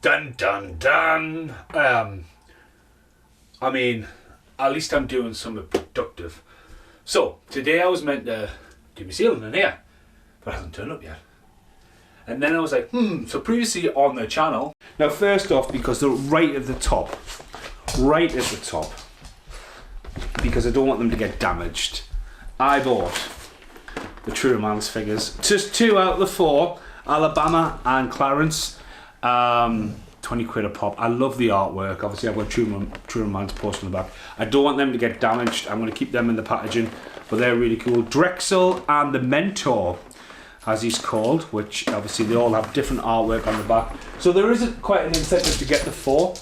Dun dun dun. I mean, at least I'm doing something productive. So today I was meant to do my ceiling in here, but it hasn't turned up yet. And then I was like, so previously on the channel. Now first off, because they're right at the top, because I don't want them to get damaged, I bought the True Romance figures. Just 2 out of the 4, Alabama and Clarence. 20 quid a pop. I love the artwork. Obviously I've got True Romance poster on the back. I don't want them to get damaged. I'm going to keep them in the packaging, but they're really cool. Drexel and the Mentor, as he's called, which obviously they all have different artwork on the back. So there is quite an incentive to get the 4.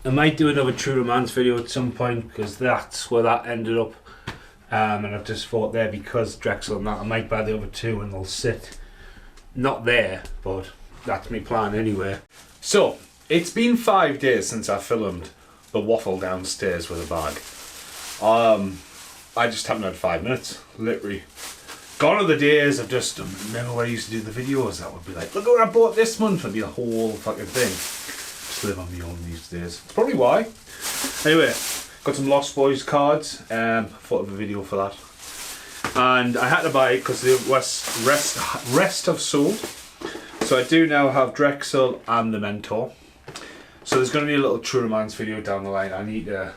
I might do another True Romance video at some point, because that's where that ended up. And I've just thought there, because Drexel and that, I might buy the other 2 and they'll sit not there, but that's my plan anyway. So it's been 5 days since I filmed the waffle downstairs with a bag. I just haven't had 5 minutes, literally. Gone are the days of just, remember when I used to do the videos that would be like, look what I bought this month, and be the whole fucking thing. Just live on my own these days. That's probably why. Anyway, got some Lost Boys cards. Thought of a video for that. And I had to buy it because the rest have sold. So I do now have Drexel and the Mentor. So there's going to be a little True Romance video down the line. I need to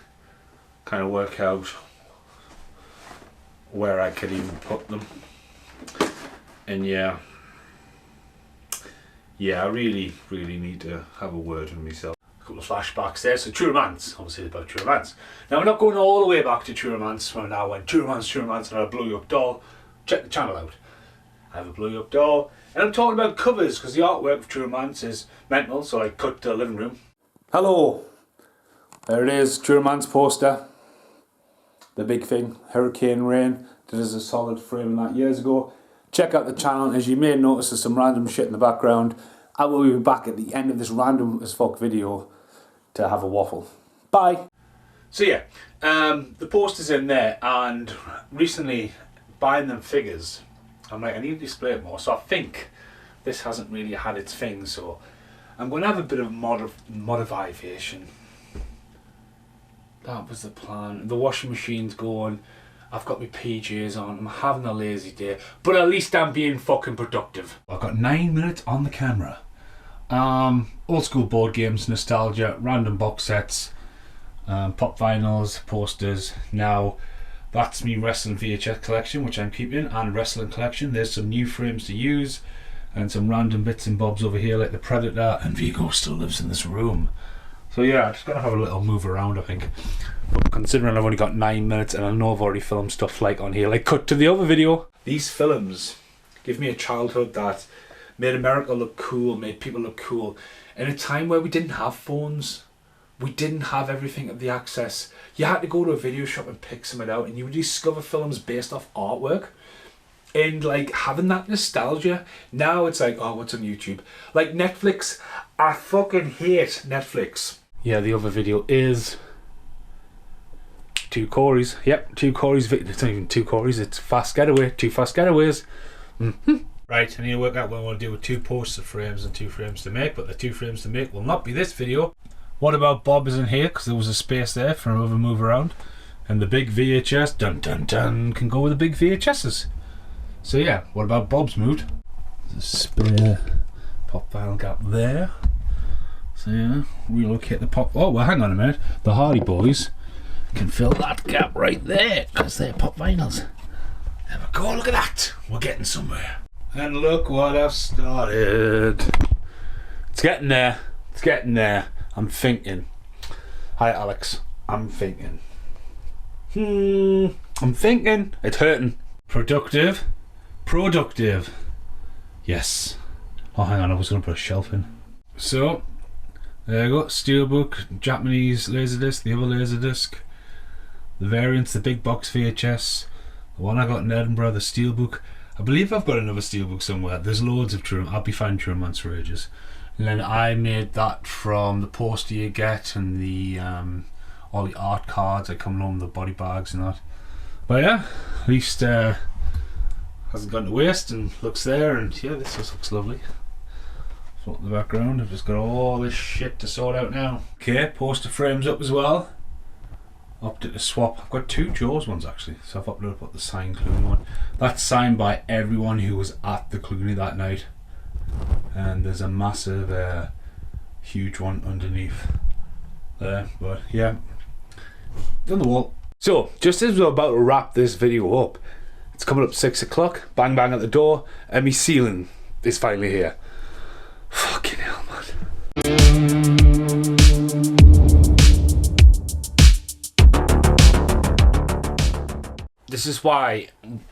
kind of work out where I could even put them. And yeah, I really need to have a word with myself. A couple of flashbacks there. So True Romance, obviously about True Romance. Now we're not going all the way back to True Romance when I went True Romance and I blew you up doll. Check the channel out. I have a blew you up doll. And I'm talking about covers, because the artwork of True Romance is mental, so I cut the living room. Hello! There it is, True Romance poster. The big thing, Hurricane Rain. Did as a solid frame that years ago. Check out the channel. As you may notice, there's some random shit in the background. I will be back at the end of this random as fuck video to have a waffle. Bye! So yeah, the poster's in there, and recently buying them figures, I'm like, I need to display it more. So I think this hasn't really had its thing, so I'm going to have a bit of modification. That was the plan. The washing machine's going. I've got my PJs on. I'm having a lazy day, but at least I'm being fucking productive. I've got 9 minutes on the camera. Old school board games, nostalgia, random box sets, pop vinyls, posters. Now that's me wrestling VHS collection, which I'm keeping, and wrestling collection. There's some new frames to use, and some random bits and bobs over here, like the Predator, and Vigo still lives in this room. So yeah, I'm just gonna have a little move around, I think. But considering I've only got 9 minutes, and I know I've already filmed stuff like on here, like cut to the other video. These films give me a childhood that made America look cool, made people look cool, in a time where we didn't have phones. We didn't have everything at the access. You had to go to a video shop and pick something out, and you would discover films based off artwork. And like having that nostalgia. Now it's like, oh, what's on YouTube? Like Netflix. I fucking hate Netflix. Yeah, the other video is 2 Corys. Yep, 2 Corys. It's not even 2 Corys, it's Fast Getaway. 2 Fast Getaways. Right, I need to work out what I want to do with 2 poster frames and 2 frames to make, but the 2 frames to make will not be this video. What about Bob isn't here, because there was a space there for another move around. And the big VHS, dun dun dun, can go with the big VHSs. So yeah, what about Bob's moved? There's a spare pop vinyl gap there. So yeah, relocate the pop. Oh, well, hang on a minute. The Hardy Boys can fill that gap right there, because they're pop vinyls. There we go, look at that. We're getting somewhere. And look what I've started. It's getting there. It's getting there. I'm thinking. Hi, Alex. I'm thinking. I'm thinking. It's hurting. Productive. Yes. Oh, hang on. I was going to put a shelf in. So, there you go. Steelbook, Japanese Laserdisc, the other Laserdisc, the variants, the big box VHS, the one I got in Edinburgh, the Steelbook. I believe I've got another steelbook somewhere. There's loads of True. I'll be finding True Romance for ages. And then I made that from the poster you get and the all the art cards that come along, the body bags and that. But yeah, at least hasn't gone to waste and looks there, and yeah, this just looks lovely. So in the background, I've just got all this shit to sort out now. Okay, poster frames up as well. Opted to swap. I've got 2 Jaws ones actually, so I've uploaded up the signed Clooney one. That's signed by everyone who was at the Clooney that night. And there's a massive, huge one underneath there. But yeah, it's on the wall. So, just as we're about to wrap this video up, it's coming up 6 o'clock, bang bang at the door, and my ceiling is finally here. Fucking hell, man. This is why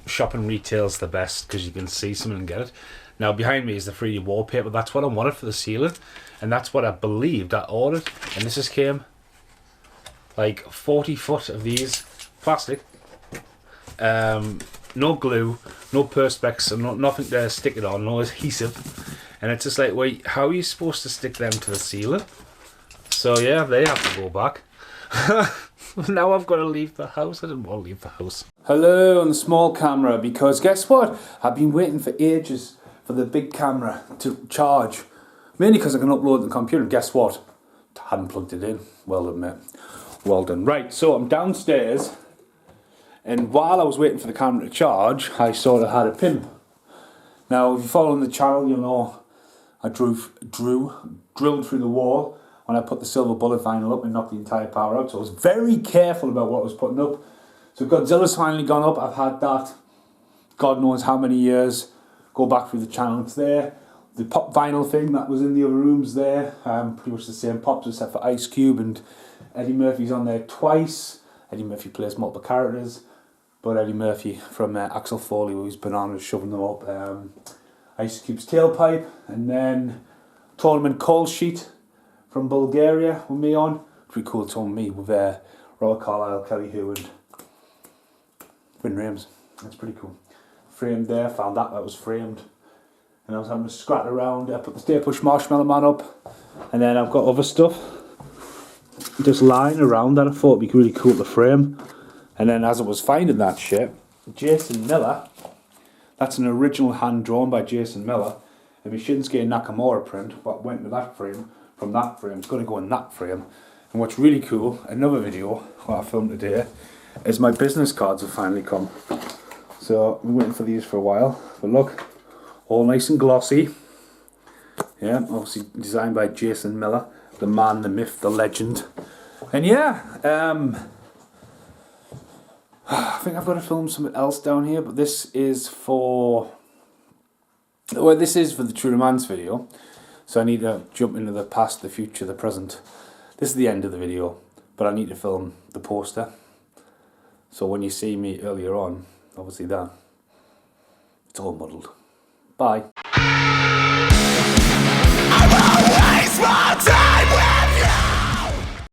shopping retail's the best, because you can see something and get it. Now behind me is the 3D wallpaper. That's what I wanted for the ceiling, and that's what I believed I ordered. And this just came like 40 foot of these plastic. No glue, no perspex, and nothing to stick it on, no adhesive. And it's just like, wait, how are you supposed to stick them to the ceiling? So yeah, they have to go back. Now I've got to leave the house. I didn't want to leave the house. Hello on the small camera, because guess what? I've been waiting for ages for the big camera to charge. Mainly because I can upload it to the computer. Guess what? I hadn't plugged it in. Well done, mate. Well done. Right, so I'm downstairs, and while I was waiting for the camera to charge, I sort of had a pimp. Now, if you follow on the channel, you'll know I drilled through the wall when I put the silver bullet vinyl up and knocked the entire power out. So I was very careful about what I was putting up. So Godzilla's finally gone up. I've had that God knows how many years. Go back through the channel, it's there. The pop vinyl thing that was in the other rooms there, pretty much the same pops except for Ice Cube, and Eddie Murphy's on there twice. Eddie Murphy plays multiple characters, but Eddie Murphy from Axel Foley, who's bananas shoving them up. Ice Cube's tailpipe, and then tournament call sheet from Bulgaria with me on. Pretty cool tournament me with Robert Carlyle, Kelly Hu, and Vin Rames. That's pretty cool. Framed there, found that was framed. And I was having to scrat around. I put the Stay Puft Marshmallow Man up, and then I've got other stuff just lying around that I thought would be really cool to frame. And then as I was finding that shit, Jason Miller, that's an original hand drawn by Jason Miller, and my Shinsuke Nakamura print, what went with that frame, from that frame, it's going to go in that frame. And what's really cool, another video, what I filmed today, is my business cards have finally come. So I've been waiting for these for a while, but look, all nice and glossy. Yeah, obviously designed by Jason Miller, the man, the myth, the legend. And yeah, I think I've got to film something else down here, but this is for, well, this is for the True Romance video. So I need to jump into the past, the future, the present. This is the end of the video, but I need to film the poster. So when you see me earlier on, obviously that, it's all muddled. Bye.